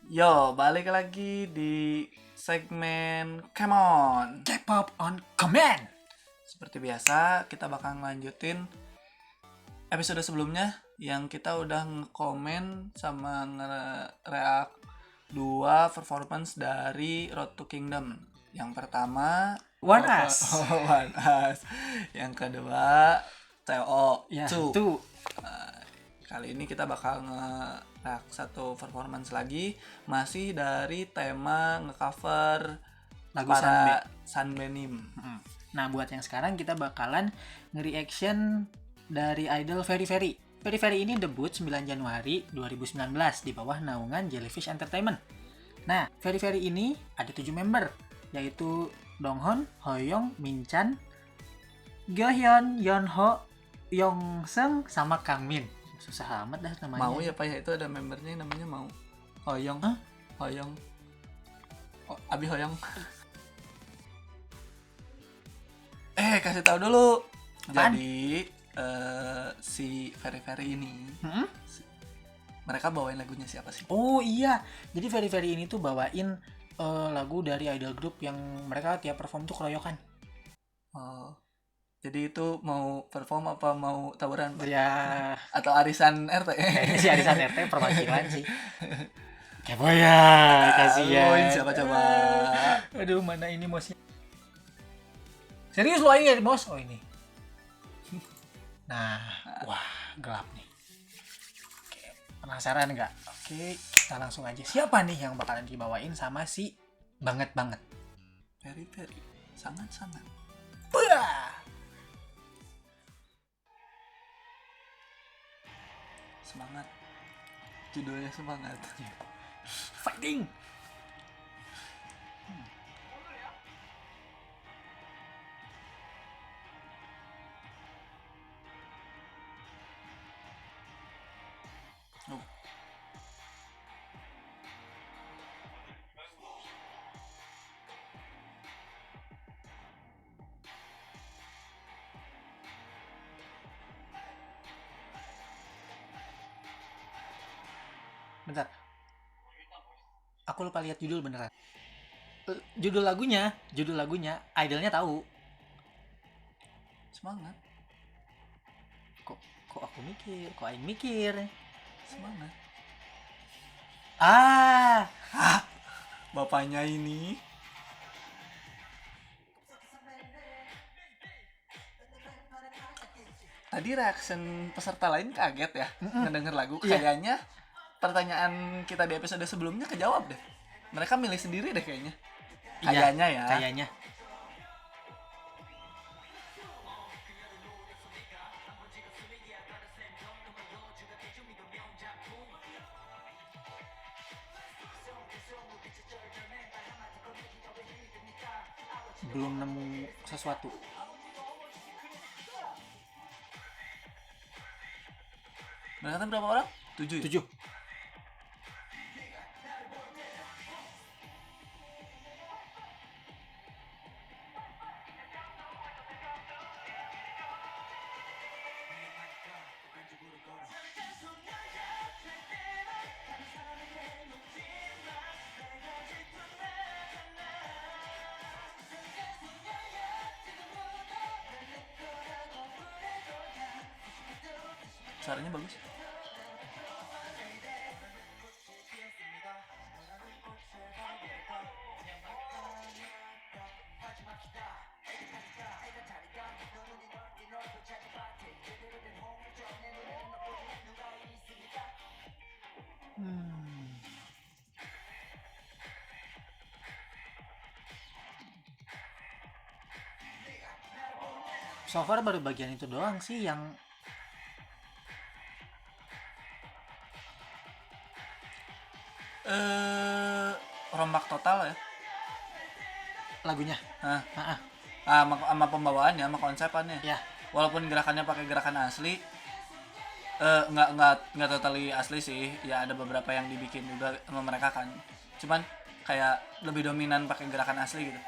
Yo, balik lagi di segmen Come On. K-pop on command. Seperti biasa, kita bakal ngelanjutin episode sebelumnya yang kita udah nge-komen sama nge-react dua performance dari Road to Kingdom. Yang pertama One Us. One Us. Yang kedua TO Ya, Two. itu. Kali ini kita bakal nge-react satu performance lagi, masih dari tema nge-cover Lagu para Sunbeam. Nah, buat yang sekarang kita bakalan nge-reaction dari idol Very Very. Very Very ini debut 9 Januari 2019 di bawah naungan Jellyfish Entertainment. Nah, Very Very ini ada 7 member, yaitu Donghon, Hoyoung, Minchan, Gohyun, Yeonho, Yongseung, sama Kangmin. Susah amat dah namanya. Mau ya Pak ya, itu ada membernya yang namanya Mau. Hoyoung. Hah? Hoyoung. Abi Hoyoung. Kasih tahu dulu. Apaan? Jadi si Very Very ini mereka bawain lagunya siapa sih? Oh iya, jadi Very Very ini tuh bawain lagu dari idol group yang mereka tiap perform tuh keroyokan. Oh. Jadi itu mau perform apa mau tawuran Pak? Ya, Atau arisan RT? kayaknya sih arisan RT perwakilan sih. Kepo ya, kasihan. Siapa coba? Aduh, mana ini mosnya? Serius lo ini bos? Oh ini. Nah, wah gelap nih. Oke, penasaran nggak? Oke, kita langsung aja. Siapa nih yang bakalan dibawain sama si banget? Very very sangat. Wah! Semangat. Judulnya semangat. Fighting! Oh. Bentar. Aku lupa lihat judul beneran. Judul lagunya, idolnya tahu. Semangat. Kok aku mikir, kok aing mikir. Semangat. Ah, Bapaknya ini. Tadi reaction peserta lain kaget ya ngedenger lagu. Iya. Kayaknya pertanyaan kita di episode sebelumnya kejawab deh. Mereka milih sendiri deh kayaknya. Kayaknya ya. Kayaknya. Belum nemu sesuatu. Mereka berapa orang? 7 ya? 7. Suaranya bagus. So far baru bagian itu doang sih yang Rombak total ya. lagunya. Nah, Ah, sama pembawaannya, sama konsepannya. ya. Walaupun gerakannya pakai gerakan asli, nggak totally asli sih. Ya ada beberapa yang dibikin juga sama mereka kan. Cuman kayak lebih dominan pakai gerakan asli gitu.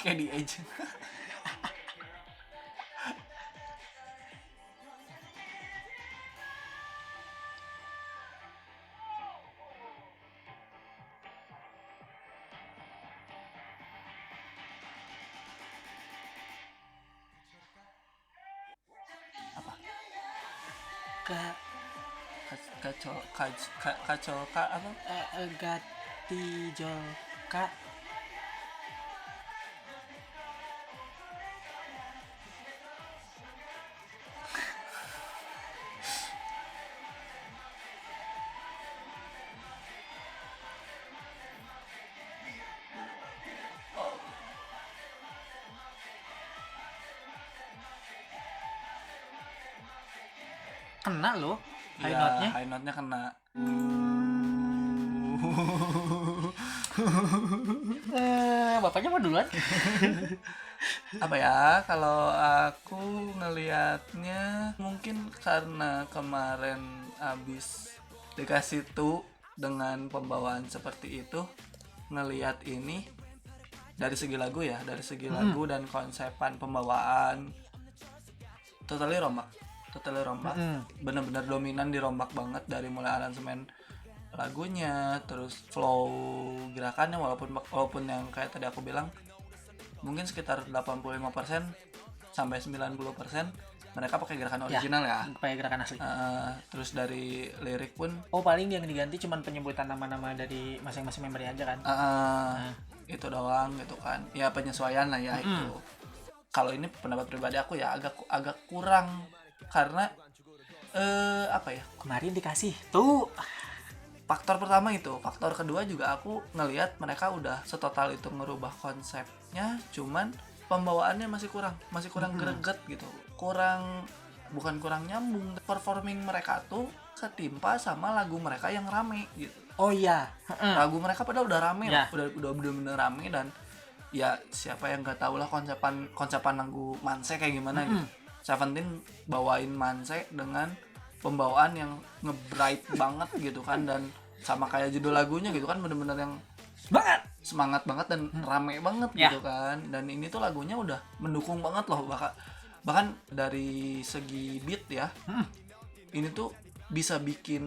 Kayak di Edge. Ka Kacol kacol apa? Gatijolka. Kena loh high Ya, note-nya. high note-nya kena. Bapaknya mau duluan. Apa ya, kalau aku ngelihatnya mungkin karena kemarin abis dikasih tuh dengan pembawaan seperti itu, ngelihat ini dari segi lagu ya, dari segi lagu dan konsepan pembawaan totally rombak, bener-bener dominan dirombak banget dari mulai aransemen lagunya, terus flow gerakannya, walaupun yang kayak tadi aku bilang mungkin sekitar 85% sampai 90% mereka pakai gerakan original ya. Pakai gerakan asli. Terus dari lirik pun Paling yang diganti cuman penyebutan nama-nama dari masing-masing member aja kan. itu doang gitu kan. Ya penyesuaian lah ya itu. Kalau ini pendapat pribadi aku ya agak kurang karena apa ya? Kemarin dikasih tuh. Faktor pertama itu, faktor kedua juga aku ngelihat mereka udah setotal itu ngerubah konsepnya, cuman pembawaannya masih kurang greget gitu, bukan kurang nyambung. Performing mereka tuh ketimpa sama lagu mereka yang rame gitu. Oh iya. Lagu mereka padahal udah rame, Ya. udah bener-bener rame, dan ya siapa yang nggak tahu lah konsepan lagu Manse kayak gimana gitu. Seventeen bawain Manse dengan pembawaan yang nge-bright banget gitu kan, dan sama kayak judul lagunya gitu kan, bener-bener yang semangat banget dan rame banget gitu kan. Dan ini tuh lagunya udah mendukung banget loh, bahkan dari segi beat ya, ini tuh bisa bikin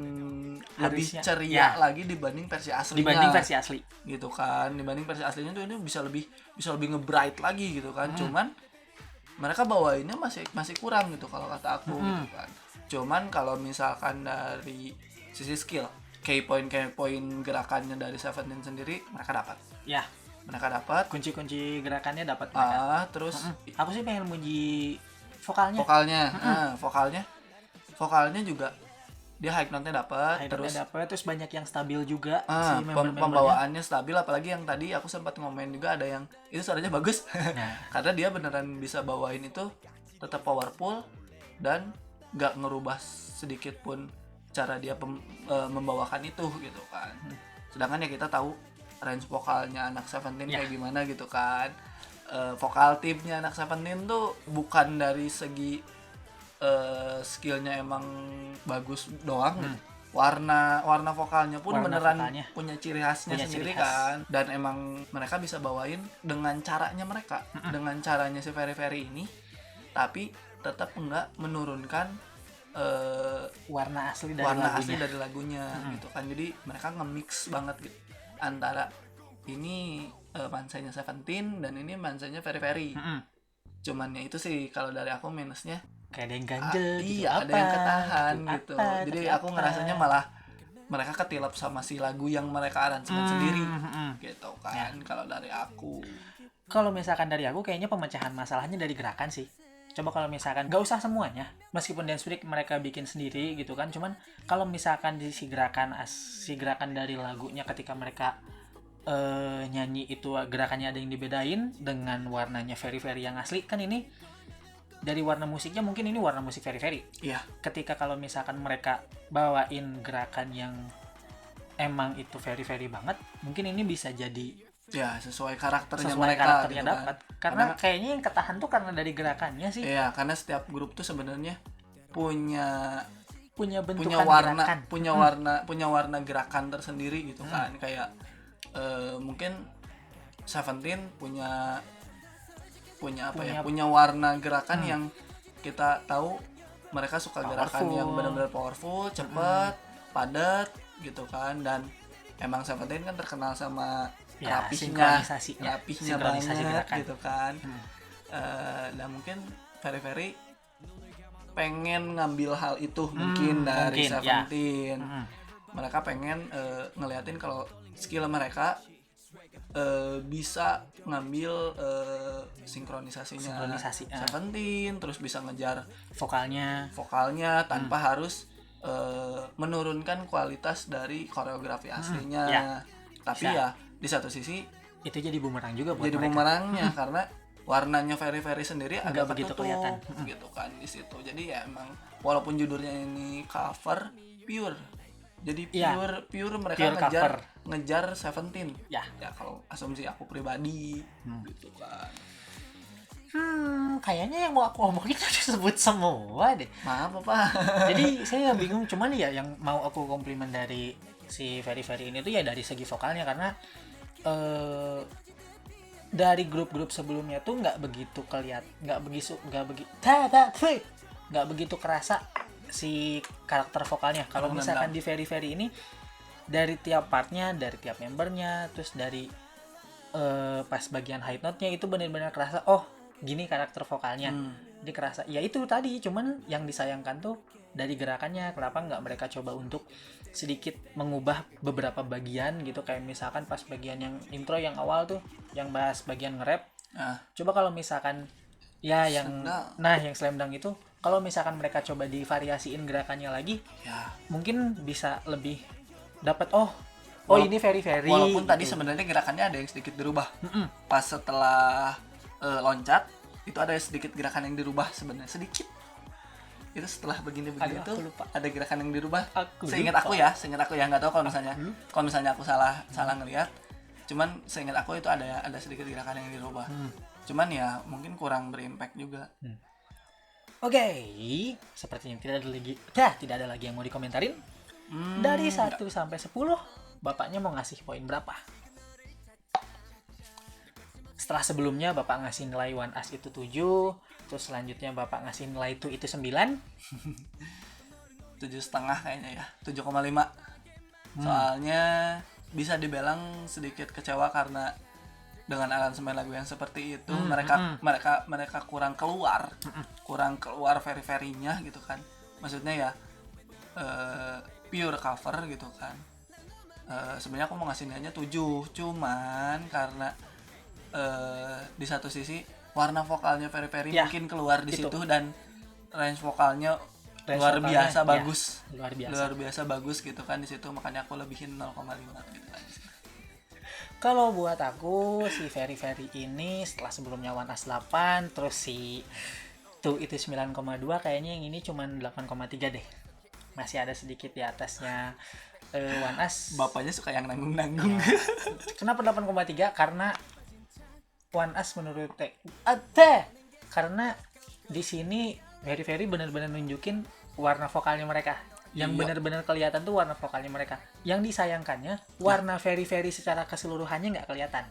lebih ceria lagi dibanding versi asli gitu kan. Dibanding versi aslinya tuh ini bisa lebih nge-bright lagi gitu kan. Cuman mereka bawainnya masih kurang gitu kalau kata aku gitu kan. Cuman kalau misalkan dari sisi skill, key point gerakannya dari Seventeen sendiri mereka dapat. Ya. Mereka dapat kunci-kunci gerakannya dapat mereka. Terus aku sih pengen muji vokalnya. Vokalnya juga dia high note-nya dapat, terus banyak yang stabil juga pembawaannya stabil, apalagi yang tadi aku sempat ngomen juga ada yang itu suaranya bagus. Karena dia beneran bisa bawain itu tetap powerful dan nggak ngerubah sedikit pun cara dia membawakan itu gitu kan. Sedangkan ya kita tahu range vokalnya anak Seventeen kayak gimana gitu kan. Vokal timnya anak Seventeen tuh bukan dari segi skillnya emang bagus doang gitu. Warna vokalnya pun beneran punya ciri khasnya sendiri kan. Dan emang mereka bisa bawain dengan caranya mereka, dengan caranya si Very Very ini, tapi tetap enggak menurunkan warna asli dari lagunya gitu kan. Jadi mereka nge-mix banget gitu antara ini mansanya Seventeen dan ini mansanya Very Very. Cuman ya itu sih kalau dari aku minusnya kayak ada yang ganjel gitu, ada yang ketahan gitu. Jadi aku ngerasanya malah mereka ketilap sama si lagu yang mereka aransemen sendiri gitu kan. Kalau dari aku, kalau misalkan dari aku kayaknya pemecahan masalahnya dari gerakan sih. Coba kalau misalkan gak usah semuanya, meskipun dance break mereka bikin sendiri gitu kan, cuman kalau misalkan di si gerakan dari lagunya ketika mereka nyanyi itu gerakannya ada yang dibedain dengan warnanya Very Very yang asli kan. Ini dari warna musiknya mungkin ini warna musik Very Very. Iya. Ketika kalau misalkan mereka bawain gerakan yang emang itu Very Very banget, mungkin ini bisa jadi ya sesuai karakternya mereka gitu dapat. Karena kayaknya yang ketahan tuh karena dari gerakannya sih. Iya, karena setiap grup tuh sebenarnya punya bentukan warna, gerakan. punya warna gerakan tersendiri gitu kan. Kayak mungkin Seventeen punya warna gerakan yang kita tahu mereka suka powerful. Gerakan yang benar-benar powerful, cepat, padat gitu kan. Dan emang Seventeen kan terkenal sama rapihnya banget gerakan. Gitu kan. Dan mungkin Very Very pengen ngambil hal itu mungkin dari mungkin, ya. Seventeen. Mereka pengen ngeliatin kalau skill mereka bisa ngambil sinkronisasinya Seventeen, terus bisa ngejar vokalnya tanpa harus menurunkan kualitas dari koreografi aslinya. Tapi bisa. ya di satu sisi itu jadi bumerang juga buat jadi mereka. bumerangnya karena warnanya Very sendiri agak begitu ketutup kelihatan. gitu kan di situ. Jadi ya emang walaupun judulnya ini cover pure, jadi pure mereka ngejar Seventeen. Ya kalau asumsi aku pribadi gitu kan. Kayaknya yang mau aku omongin udah disebut semua deh. Maaf Pak. Jadi saya bingung, cuman ya yang mau aku komplimen dari si Very ini tuh ya dari segi vokalnya, karena dari grup-grup sebelumnya tuh nggak begitu kerasa si karakter vokalnya. Kalau misalkan di Very ini dari tiap partnya, dari tiap membernya, terus dari pas bagian high note-nya itu benar-benar kerasa, oh gini karakter vokalnya. Jadi kerasa ya itu tadi, cuman yang disayangkan tuh dari gerakannya, kenapa nggak mereka coba untuk sedikit mengubah beberapa bagian gitu, kayak misalkan pas bagian yang intro yang awal tuh yang bahas bagian nge-rap, coba kalau misalkan ya yang Slam Dunk itu kalau misalkan mereka coba divariasiin gerakannya lagi, ya mungkin bisa lebih dapat ini Very walaupun tadi sebenarnya gerakannya ada yang sedikit dirubah. Pas setelah loncat itu ada sedikit gerakan yang dirubah sebenarnya, sedikit. Itu setelah begini itu ada gerakan yang dirubah. Seingat aku ya nggak tahu kalau misalnya aku salah ngelihat. Cuman seingat aku itu ada sedikit gerakan yang dirubah. Cuman ya mungkin kurang berimpact juga. Oke, sepertinya tidak ada lagi yang mau dikomentarin. Dari 1 sampai 10, Bapaknya mau ngasih poin berapa? Setelah sebelumnya Bapak ngasih nilai One Us itu 7, terus selanjutnya Bapak ngasih nilai itu 9. 7,5 kayaknya ya, 7,5. Soalnya bisa dibilang sedikit kecewa karena dengan aransemen lagu yang seperti itu mereka kurang keluar Very-nya gitu kan. Maksudnya ya pure cover gitu kan. Sebenarnya aku mau ngasih nilainya 7, cuman karena di satu sisi warna vokalnya Very mungkin keluar di situ, dan range vokalnya luar biasa bagus gitu kan di situ, makanya aku lebihin 0,5 gitu kan. Kalau buat aku si Very ini setelah sebelumnya One Us 8, terus si itu 9,2, kayaknya yang ini cuman 8,3 deh. Masih ada sedikit di atasnya One Us. Bapaknya suka yang nanggung-nanggung. Kenapa 8,3? Karena One Us menurut karena di sini Very benar-benar nunjukin warna vokalnya mereka. Yang benar-benar kelihatan tuh warna vokalnya mereka. Yang disayangkannya warna Very secara keseluruhannya nggak kelihatan.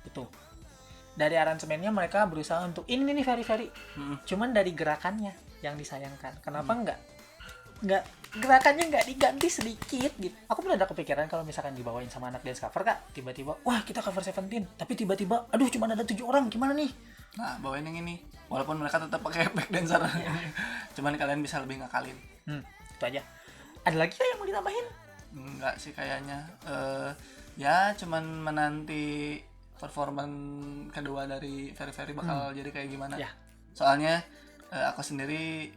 Itu. Dari aransemennya mereka berusaha untuk ini nih Very. Cuman dari gerakannya yang disayangkan. Kenapa nggak gerakannya nggak diganti sedikit gitu. Aku pun ada kepikiran kalau misalkan dibawain sama anak dance cover, Kak, tiba-tiba wah kita cover Seventeen, tapi tiba-tiba aduh cuma ada 7 orang, gimana nih? Nah, bawain yang ini walaupun mereka tetap pakai back dancer. Cuman kalian bisa lebih ngakalin. Itu aja. Ada lagi yang mau ditambahin? Enggak sih kayaknya. Ya cuman menanti performan kedua dari Very bakal jadi kayak gimana. Soalnya aku sendiri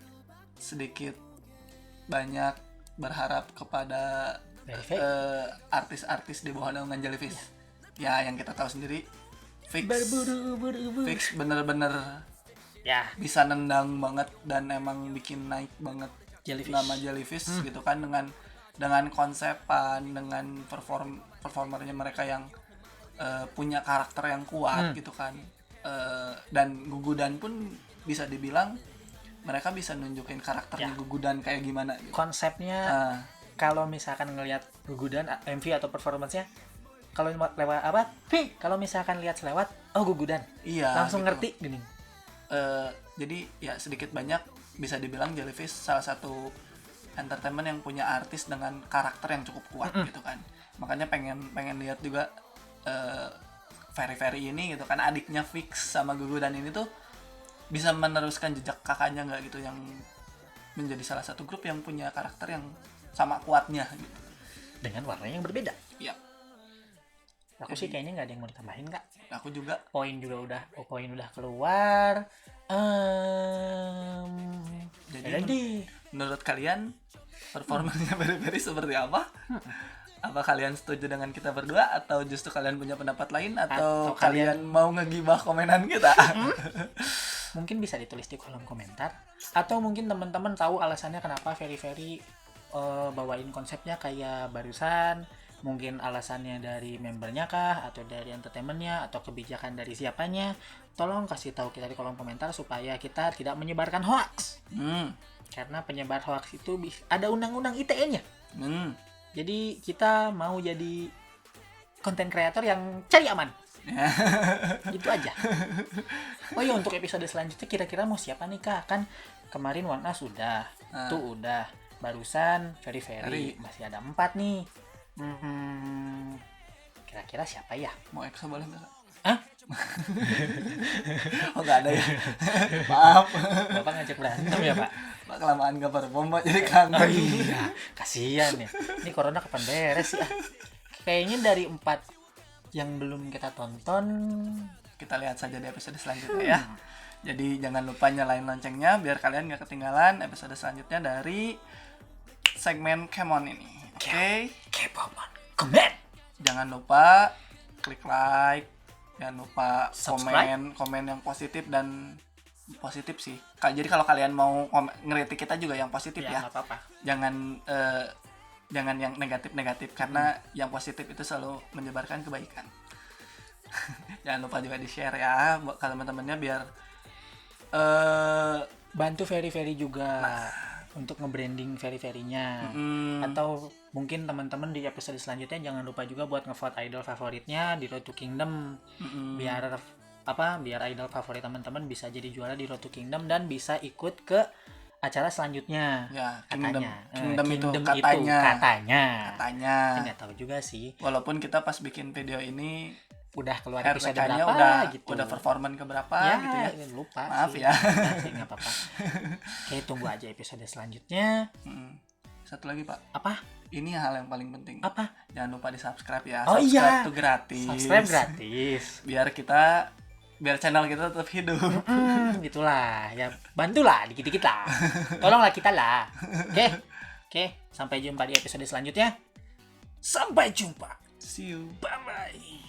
sedikit banyak berharap kepada artis-artis di bawah naungan Jellyfish. Ya yang kita tahu sendiri Fix bener-bener bisa nendang banget dan emang bikin naik banget nama Jellyfish gitu kan, dengan konsepan, dengan performernya mereka yang punya karakter yang kuat gitu kan, dan Gugudan pun bisa dibilang mereka bisa nunjukin karakternya Gugudan kayak gimana gitu. Konsepnya kalau misalkan ngelihat Gugudan MV atau performance-nya, kalau lewat apa? Kalau misalkan lihat selewat, Gugudan. Langsung gitu. Ngerti gini. Jadi ya sedikit banyak bisa dibilang Jellyfish salah satu entertainment yang punya artis dengan karakter yang cukup kuat gitu kan. Makanya pengen lihat juga Very ini gitu kan, adiknya Fix sama Gugudan ini tuh bisa meneruskan jejak kakaknya nggak gitu, yang menjadi salah satu grup yang punya karakter yang sama kuatnya gitu. Dengan warna yang berbeda. Ya, Aku sih kayaknya nggak ada yang mau ditambahin kak. aku juga. Poin udah keluar. Jadi Menurut kalian performanya Berry seperti apa? Apa kalian setuju dengan kita berdua, atau justru kalian punya pendapat lain, atau Atau kalian mau ngegibah komenan kita? mungkin bisa ditulis di kolom komentar, atau mungkin teman-teman tahu alasannya kenapa Very bawain konsepnya kayak barusan. Mungkin alasannya dari membernya kah, atau dari entertainmentnya, atau kebijakan dari siapanya. Tolong kasih tahu kita di kolom komentar supaya kita tidak menyebarkan hoax. Karena penyebar hoax itu ada undang-undang ITE-nya. Jadi kita mau jadi konten kreator yang cari aman. Gitu aja. Oh iya, untuk episode selanjutnya kira-kira mau siapa nih kak? Kan kemarin One Us udah, tuh udah. Barusan Very masih ada 4 nih. Kira-kira siapa ya? Mau EXO boleh nggak? Hah? Oh nggak ada ya. Maaf. Bapak ngajak berantem ya pak? Pak kelamaan gak perform Pak, jadi kangen. Oh iya, kasihan ya. Ini corona kapan beres sih? Kayaknya dari 4 yang belum kita tonton, Kita lihat saja di episode selanjutnya ya. Jadi jangan lupa nyalain loncengnya biar kalian gak ketinggalan episode selanjutnya dari segmen Kemon ini. Oke. K-pop comment. Jangan lupa klik like, jangan lupa Subscribe. komen yang positif dan positif sih. Jadi kalau kalian mau ngeritik kita juga yang positif ya. Nggak apa-apa. Jangan yang negatif karena yang positif itu selalu menyebarkan kebaikan. Jangan lupa juga di-share ya buat teman-temannya biar Bantu Very juga untuk nge-branding Very-nya. Atau mungkin teman-teman di episode selanjutnya jangan lupa juga buat nge-vote idol favoritnya di Road to Kingdom. Biar idol favorit teman-teman bisa jadi juara di Road to Kingdom dan bisa ikut ke acara selanjutnya. Ya, Katanya. Kingdom itu Kingdom katanya. Nggak tahu juga sih. Walaupun kita pas bikin video ini Udah keluar episode RPK-nya berapa gitu. udah performan ke berapa Ya, gitu ya. lupa Maaf sih. ya. Nah, sih nggak apa-apa. Oke, tunggu aja episode selanjutnya. Satu lagi Pak. Apa? Ini hal yang paling penting. Apa? Jangan lupa di subscribe ya. Oh Subscribe iya. itu gratis. Subscribe gratis. Biar channel kita tetap hidup. Gitulah. Ya, bantulah dikit-dikit lah. Tolonglah kita lah. Oke, sampai jumpa di episode selanjutnya. Sampai jumpa. See you. Bye-bye.